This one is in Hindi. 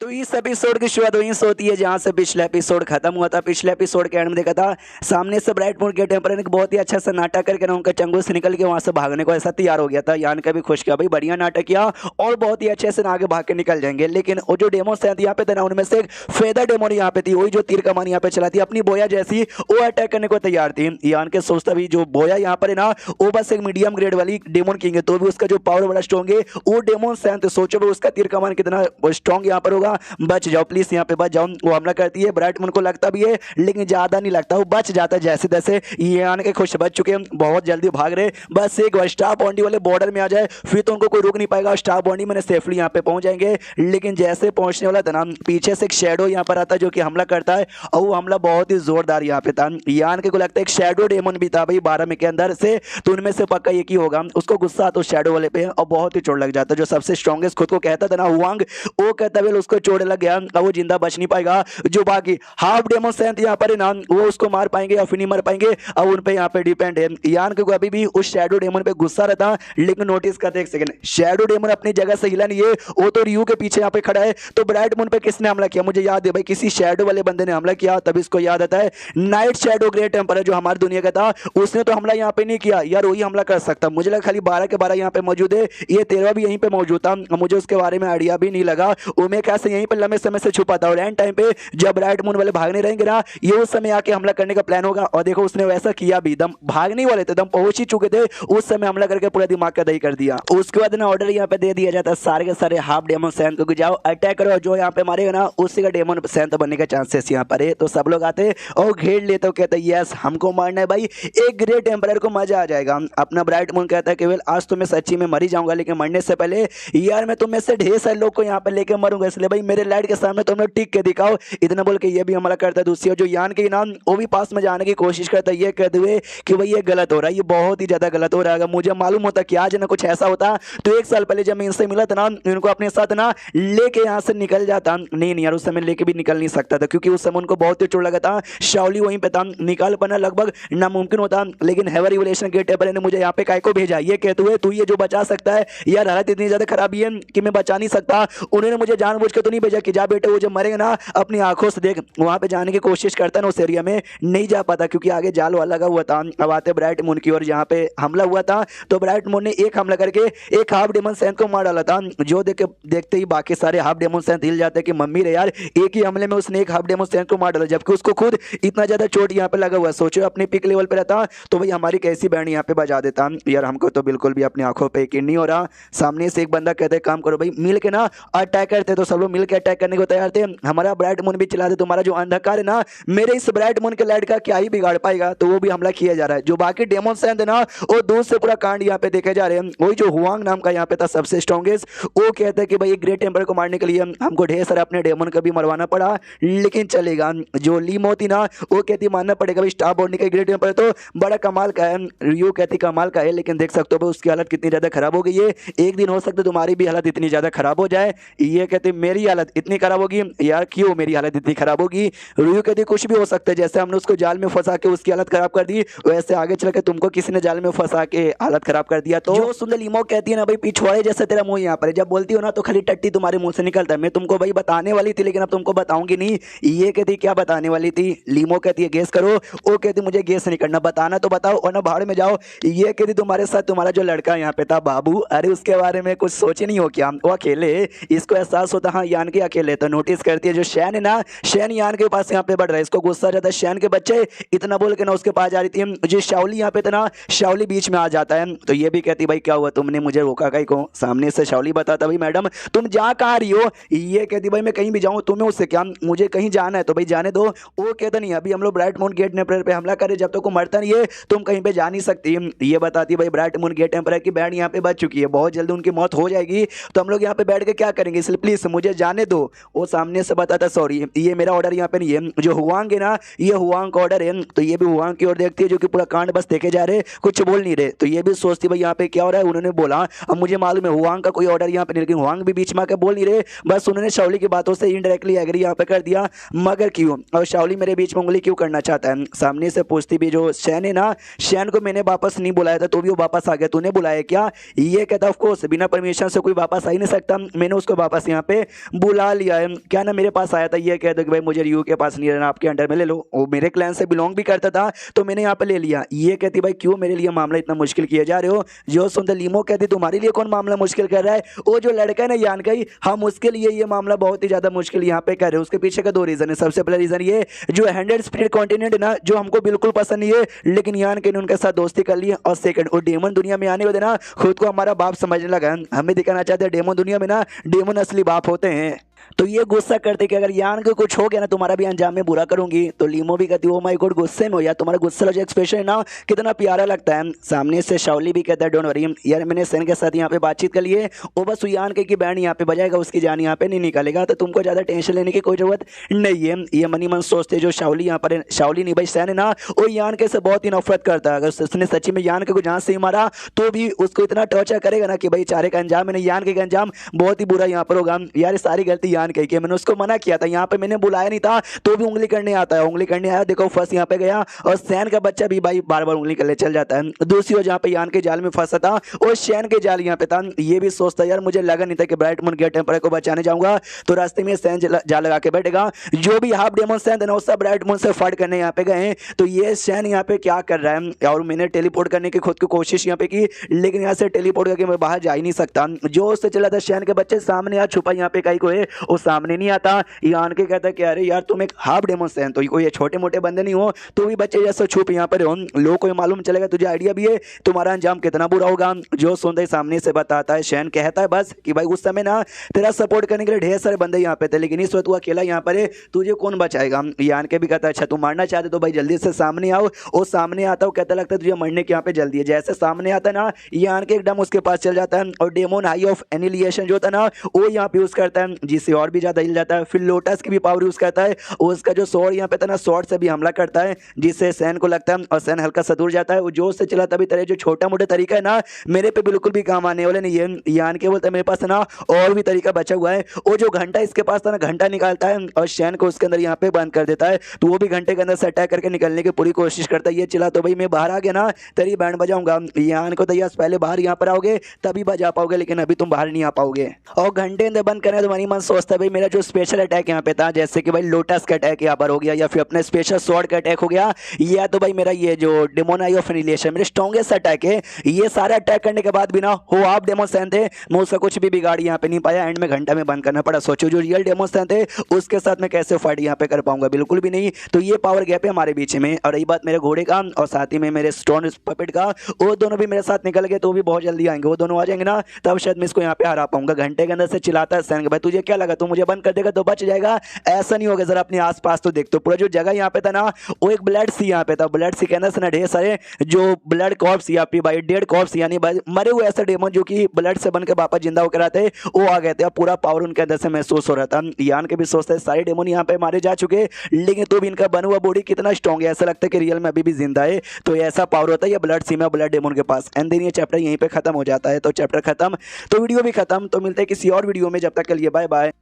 तो इस एपिसोड की शुरुआत वहीं से होती है जहां से पिछला एपिसोड खत्म हुआ था। पिछले एपिसोड के एंड में देखा था सामने से ब्राइट मून के टेम्पर ने बहुत ही अच्छा सा नाटक करके ना उनका चंगुल से निकल के वहां से भागने को ऐसा तैयार हो गया था। यान का भी खुश किया, भाई बढ़िया नाटक किया और बहुत ही अच्छे से आगे भाग के निकल जाएंगे। लेकिन वो जो डेमो से यहाँ पे थे ना, उनमें से एक फेदर डेमो यहाँ पे थी, वही जो तीर कमान यहाँ पे चलाती अपनी बोया जैसी, वो अटैक करने को तैयार थी। यान के सोचता भी जो बोया यहाँ पर है ना, वो बस एक मीडियम ग्रेड वाली डेमोन किंग है, तो भी उसका जो पावर बड़ा स्ट्रॉन्ग है वो डेमोन सैंत, सोचो भी उसका तीर कमान कितना स्ट्रॉन्ग यहाँ पर होगा। बच जाओ प्लीज, यहाँ पे बच जाओ। वो हमला करती है, ब्राइट मून को लगता भी है लेकिन ज्यादा नहीं लगता, वो बच जाता है जैसे तैसे। ये आने के खुश बच चुके हैं, बहुत जल्दी भाग रहे, बस एक स्टार बॉन्डी वाले बॉर्डर में आ जाए फिर तो उनको कोई रोक नहीं पाएगा। स्टार बॉन्डी में सेफली यहाँ पे पहुंच जाएंगे। लेकिन जैसे पहुंचने वाला था ना, पीछे से एक शैडो यहाँ पर आता है जो कि हमला करता है, और वो हमला बहुत ही जोरदार यहाँ पे था। यान के को लगता है एक शैडो डेमन भी था भाई 12 में के अंदर से, तो उनमें से पक्का एक ही होगा। उसको गुस्सा आता शैडो वाले पे और बहुत ही चोट लग जाता है। जो सबसे स्ट्रॉन्गेस्ट खुद को कहता था ना हुआंग, वो कहता है उसको चोट लग गया, वो जिंदा बच नहीं पाएगा। जो बाकी हाफ डेमन सेंथ यहाँ पर है ना, वो उसको मार पाएंगे या फिर नहीं मार पाएंगे, अब उन पे यहाँ पे डिपेंड है। यान को अभी भी उस शैडो डेमन पे गुस्सा रहता, लेकिन नोटिस करते एक सेकंड, शैडो डेमन अपनी जगह से हिला नहीं है, वो तो रियू के पीछे यहाँ पे खड़ा है। तो ब्राइट मून पे किसने हमला किया? मुझे याद है भाई, किसी शैडो वाले बंदे ने हमला किया, तभी इसको याद आता है नाइट शैडो ग्रेट टेम्पर जो हमारी दुनिया का था, उसने तो हमला यहाँ पे नहीं किया यार, वही हमला कर सकता। मुझे लगा खाली 12 के 12 यहाँ पे मौजूद है, ये 13 भी यहीं पे मौजूद था, मुझे उसके बारे में आइडिया भी नहीं लगा। वो मैं कैसे यहीं पे लंबे समय से छुपा था, और एंड टाइम पे जब ब्राइट मून वाले भागने रहेंगे ना, ये उस समय आके हमला करने का प्लान होगा। और देखो उसने वैसा किया भी, दम भागने वाले थे, दम पहुंच ही चुके थे, उस समय हमला करके पूरा दिमाग का दही कर दिया। उसके बाद ना ऑर्डर यहाँ पे दे दिया जाता है सारे के सारे हाफ डेमन सैंत को जाओ अटैक करो, जो यहाँ पे मारेगा ना उसी का डेमन सैंत बनने का चांसेस यहाँ पर है। तो सब लोग आते और घेर लेते हो, कहते यस हमको मारना है भाई, एक ग्रेट टेम्परर को मजा आ जाएगा। अपना ब्राइट मून कहता है कि वेल आज तो मैं सच्ची में मर ही जाऊंगा, लेकिन मरने से पहले यार मैं तुम में से ढेर सारे लोग को यहाँ पे लेके मरूंगा, इसलिए भाई मेरे लाइट के सामने तुम लोग टिक के दिखाओ। इतना बोल के ये भी हमला करता है। दूसरी जो यान के नाम, वो भी पास में जाने की कोशिश करता है, ये कहते हुए कि भाई ये गलत हो रहा है, ये बहुत ही ज्यादा गलत हो रहा है। मुझे मालूम होता कि आज ना कुछ ऐसा होता तो 1 साल पहले जब मैं इनसे मिला था ना, इनको अपने साथ ना लेके यहाँ से निकल जाता। नहीं यार, उस समय लेके भी निकल नहीं सकता था, क्योंकि उस समय उनको बहुत ही चोट लगा था। शाओली वहीं पे था, निकाल पाना लगभग नामुमकिन होता। लेकिन हेवर रिवलेशन के टेबल ने मुझे यहाँ पे काय को भेजा, ये कहते हुए तू ये जो बचा सकता है, यार हालत इतनी ज्यादा खराबी है कि मैं बचा नहीं सकता। उन्होंने मुझे जानबूझ के तो नहीं भेजा कि जा बेटे वो जब मरेगा ना अपनी आंखों से देख। वहां पे जाने की कोशिश करता ना, उस एरिया में नहीं जा पाता क्योंकि आगे जाल वाला लगा हुआ था। अब आते ब्राइट मून की ओर, जहाँ पे हमला हुआ था तो ब्राइट मून ने एक हमला करके एक हाफ डेमन सैंत को मार डाला था। जो देखते ही बाकी सारे हाफ डेमन सैंत हिल जाते कि मम्मी रे यार, एक ही हमले में उसने एक हाफ डेमन सैंत को मार डाला, जबकि उसको खुद इतना ज्यादा चोट यहाँ पे लगा हुआ। सोचो अपने पिक लेवल पे रहता तो भाई हमारी कैसी बैंड यहाँ पे बजा देता यार। हमको तो बिल्कुल भी अपनी आंखों पे यकीन नहीं हो रहा। सामने से एक बंदा कहते काम करो भाई, मिल के ना अटैक करते, तो सब लोग मिल के अटैक करने को तैयार थे। हमारा ब्राइट मून भी चला दे, तुम्हारा जो अंधकार है ना मेरे इस ब्राइट मून के लाइट का क्या ही बिगाड़ पाएगा, तो वो भी हमला किया जा रहा है। जो बाकी डेमन सैंत है ना, वो दूर से पूरा कांड यहाँ पे देखे जा रहे हैं। वही जो हुआंग नाम का यहाँ पे था सबसे स्ट्रॉन्गेस्ट, वो कहता है कि भाई ग्रेट टेम्पर को मारने के लिए हमको ढेर सारा अपने डेमन को भी मरवाना पड़ा, लेकिन चलेगा। जो लीमो थी ना, वो कहती मानना पड़ेगा भाई स्टार बॉन्डी का ग्रेट टेम्पर तो बड़ा कमाल का है। रियो कहती कमाल का है, लेकिन देख सकते हो भाई उसकी हालत कितनी ज्यादा खराब हो गई है। एक दिन हो सकता है तुम्हारी भी हालत इतनी ज्यादा खराब हो जाए। ये कहती मेरी हालत इतनी खराब होगी यार, क्यों मेरी हालत इतनी खराब होगी? रियो कहती कुछ भी हो सकता है, जैसे हमने उसको जाल में फंसा के उसकी हालत खराब कर दी, वैसे आगे चल के तुमको किसी ने जाल में फंसा के हालत खराब कर दिया। तो जो सुंदर लीमो कहती है ना भाई, पिछवाड़े जैसे तेरा मुंह यहाँ पर, जब बोलती हो ना तो खाली टट्टी तुम्हारे मुंह से निकलता है। मैं तुमको भाई बताने वाली थी, लेकिन अब तुमको बताऊंगी नहीं। ये कहती क्या बताने वाली थी? लीमो कहती है गेस करो, वो कहती मुझे गेस नहीं करना, बताना तो बताओ और ना भाड़ में जाओ। ये कहती तुम्हारे साथ तुम्हारा जो लड़का यहाँ पे था बाबू, अरे उसके बारे में कुछ सोचे नहीं हो क्या? वो अकेले, इसको एहसास होता हाँ यान के अकेले। तो नोटिस करती है जो शैन है ना, शैन यान के पास यहाँ पे बढ़ रहा है, इसको गुस्सा जाता है। शैन के बच्चे इतना बोल के ना उसके पास जा रही थी। जो शाओली यहाँ पे था ना, शाओली बीच में आ जाता है। तो ये भी कहती भाई क्या हुआ, तुमने मुझे रोका कहीं को? सामने से शाओली बताता भाई मैडम तुम जा कहाँ रही हो? ये कहती भाई मैं कहीं भी जाऊँ, तुम्हें उससे क्या, मुझे कहीं जाना है तो भाई जाने दो। वो कहता नहीं अभी हम लोग ब्राइट मून गेट टेम्परर पे हमला करें, जब तक वो मरता नहीं है तुम कहीं पे जा नहीं सकती। ये बताती भाई ब्राइट मून गेट टेम्परर की बैंड यहाँ पे बच चुकी है, बहुत जल्दी उनकी मौत हो जाएगी, तो हम लोग यहाँ पे बैठ के क्या करेंगे, इसलिए प्लीज मुझे जाने दो। वो सामने से बताता सॉरी ये मेरा ऑर्डर यहाँ पे नहीं है, जो हुआंग है ना ये हुआंग का ऑर्डर है। तो ये भी हुआंग की ओर देखती है, जो कि पूरा कांड बस देखे जा रहे, कुछ बोल नहीं रहे। तो ये भी सोचती भाई यहाँ पे क्या हो रहा है। उन्होंने बोला अब मुझे मालूम है हुआंग का कोई ऑर्डर यहाँ पे नहीं, लेकिन हुआंग भी बीच में आकर बोल नहीं रहे, बस उन्होंने शाओली की बातों से इनडायरेक्टली एग्री यहाँ पे कर दिया। मगर क्यों, और शाओली मेरे बीच में उंगली क्यों करना चाहता है? सामने से पूछती भी जो शैन है ना, शैन को मैंने वापस नहीं बुलाया था तो भी वो वापस आ गया, तूने बुलाया क्या? ये कहता ऑफ कोर्स बिना परमिशन से कोई वापस आ ही नहीं सकता, मैंने उसको वापस यहाँ पे बुला लिया है, क्या ना मेरे पास आया था, ये कह दो कि भाई मुझे रियो के पास नहीं रहना, आपके अंडर में ले लो। वो मेरे क्लैन से बिलोंग भी करता था तो मैंने यहाँ पे ले लिया। ये कहती भाई क्यों मेरे लिए मामला इतना मुश्किल किए जा रहे हो। जो सुनते लीमो कहती तुम्हारे लिए कौन मामला मुश्किल कर रहा है। वो जो लड़का है ना यान का ही, हम उसके लिए ये मामला बहुत ही ज्यादा मुश्किल यहाँ पे कर रहे हैं। उसके पीछे का दो रीजन है। सबसे पहला रीजन ये जो 100 स्पिरिट कॉन्टिनेंट ना जो हमको बिल्कुल पसंद नहीं है, लेकिन यान के ने उनके साथ दोस्ती कर ली है। और सेकंड वो डेमन दुनिया में आने वाले ना खुद को हमारा बाप समझने लगा है। हमें दिखाना चाहते हैं डेमन दुनिया में ना डेमन असली बाप होते हैं। तो ये गुस्सा करते कि अगर यान को कुछ हो गया ना तुम्हारा भी अंजाम में बुरा करूंगी। तो लीमो भी कहती ओ माय गॉड गुस्से में हो यार, तुम्हारा गुस्सा वाला जो एक्सप्रेशन है ना कितना प्यारा लगता है। सामने से शाओली भी कहता है डोंट वरी यार, मैंने सेन के साथ यहाँ पे बातचीत कर लिए, वो बस यान के की बैंड यहाँ पे बजाएगा, उसकी जान यहाँ पे नहीं निकालेगा, तो तुमको ज्यादा टेंशन लेने की कोई जरूरत नहीं है। ये मनी मन सोचते जो शाओली यहाँ पर शाओली नहीं भाई सैन है ना, वो यान के से बहुत ही नफरत करता है। अगर उसने सच्ची में यान के को जहाँ से ही मारा तो भी उसको इतना टॉर्चर करेगा ना कि भाई चारे का अंजाम मैंने यान के अंजाम बहुत ही बुरा यहाँ पर होगा। यार सारी गलती यान की, मैंने उसको मना किया था, यहाँ पे मैंने बुलाया नहीं था तो भी उंगली करने आता है, उंगली करने आया, देखो फंस यहाँ पे गया। और सैन का बच्चा भी भाई बार बार उंगली करने चल जाता है। दूसरी ओर जहाँ पे यान के जाल में फंसा था और शैन के जाल यहाँ पे था, ये भी सोचता यार मुझे लगा नहीं था कि ब्राइट मून गेट टेम्पर को बचाने जाऊंगा तो रास्ते में सैन जाल लगा के बैठेगा। जो भी हाफ डेमन सैन था सब ब्राइट मून से फाइट करने यहाँ पे गए। तो ये सैन यहाँ पे क्या कर रहा है, और मैंने टेलीपोर्ट करने की खुद की कोशिश यहाँ पे की, लेकिन यहाँ से टेलीपोर्ट करके मैं बाहर जा ही नहीं सकता। जो उससे चला था शैन के बच्चे सामने आ छुपा यहाँ पे कहीं को है, वो सामने नहीं आता। यान के कहता है कि अरे यार तुम एक हाफ डेमन सैन, तो कोई छोटे मोटे बंदे नहीं हो, तो भी बच्चे जैसे छुप यहाँ पर हो, लोगों को मालूम चलेगा तुझे आइडिया भी है तुम्हारा अंजाम कितना बुरा होगा। जो सुनते सामने से बताता है शैन कहता है बस कि भाई उस समय ना तेरा सपोर्ट करने के लिए ढेर सारे बंदे यहाँ पे थे, लेकिन इस वक्त तू अकेला यहाँ पर है, तुझे कौन बचाएगा। यान के भी कहता है अच्छा तुम मारना चाहते तो भाई जल्दी से सामने आओ। वो सामने आता है, कहता लगता है तुझे मरने के यहाँ पे जल्दी है। जैसे सामने आता है ना यान के एकदम उसके पास चल जाता है और डेमन आई ऑफ एनिलिएशन जो था ना वो यहाँ पे यूज करता है, जिससे और भी ज्यादा हिल जाता है। फिर लोटस की भी पावर यूज करता है, उसका जो स्वॉर्ड यहाँ पे था ना स्वॉर्ड से भी हमला करता है, जिससे सैन को लगता है और सैन हल्का सा दूर जाता है। वो जोश से चला तभी तरह जो छोटा मोटा तरीका है ना मेरे पे बिल्कुल भी काम आने वाले नहीं है। यान के बोलता है मेरे पास ना और भी तरीका बचा हुआ है। वो जो घंटा इसके पास था ना घंटा निकालता है और सैन को उसके अंदर यहाँ पे बंद कर देता है, तो वो भी घंटे के अंदर से अटैक करके निकलने की पूरी कोशिश करता है। ये चला तो भाई मैं बाहर आ गया ना तेरी बैंड बजाऊंगा। यान को तैयार पहले बाहर यहाँ पर आओगे तभी बजा पाओगे, लेकिन अभी तुम बाहर नहीं आ पाओगे। और घंटे अंदर बंद करने तो मनी मन सोचता है भाई मेरा जो स्पेशल अटैक यहाँ पे था, जैसे कि भाई लोटस का अटैक यहाँ पर हो गया, या फिर अपने स्पेशल स्वॉर्ड का अटैक हो गया, या तो भाई मेरा ये जो डेमन आई ऑफ एनिलिएशन मेरे स्ट्रॉन्गेस्ट अटैक है। ये सारे अटैक करने के बाद भी ना हो आप डेमन सैन थे, मैं उसका कुछ भी बिगाड़ यहाँ पे नहीं पाया, एंड में घंटा में बंद करना पड़ा। सोचो जो रियल डेमन सैन थे उसके साथ मैं कैसे फाइट यहाँ पे कर पाऊंगा, बिल्कुल भी नहीं। तो ये पावर गैप है हमारे बीच में। और रही बात मेरे घोड़े का और साथ ही में मेरे स्टोन पपेट का, वो दोनों भी मेरे साथ निकल गए तो भी बहुत जल्दी आएंगे, वो दोनों आ जाएंगे ना तब शायद मैं इसको यहाँ पे हरा पाऊंगा। घंटे के अंदर से चिल्लाता है सैन भाई तुझे क्या लगा तू मुझे बंद कर देगा तो बच जाएगा, ऐसा नहीं होगा, जरा अपने आसपास तो देख। तो पूरा जो जगह यहाँ पे था ना वो एक ब्लड सी यहाँ पे था, ब्लड सी के अंदर से ना ढेर सारे जो ब्लड कॉर्प्स या फिर भाई डेड कॉर्प्स यानी मरे हुए ऐसे डेमन जो कि ब्लड से बनकर वापस जिंदा होकर आते वो आ गए थे। पूरा पावर उनके अंदर से महसूस हो रहा था। यान के भी सोचते हैं सारे डेमन यहाँ पे मारे जा चुके, लेकिन तो भी इनका बना हुआ बॉडी कितना स्ट्रॉन्ग है, ऐसा लगता है कि रियल में अभी भी जिंदा है। तो ऐसा पावर होता है ये ब्लड सी में ब्लड डेमन के पास। एंड देन ये चैप्टर यहीं पे खत्म हो जाता है। तो चैप्टर खत्म तो वीडियो भी खत्म। तो मिलते हैं किसी और वीडियो में, जब तक के लिए बाय बाय।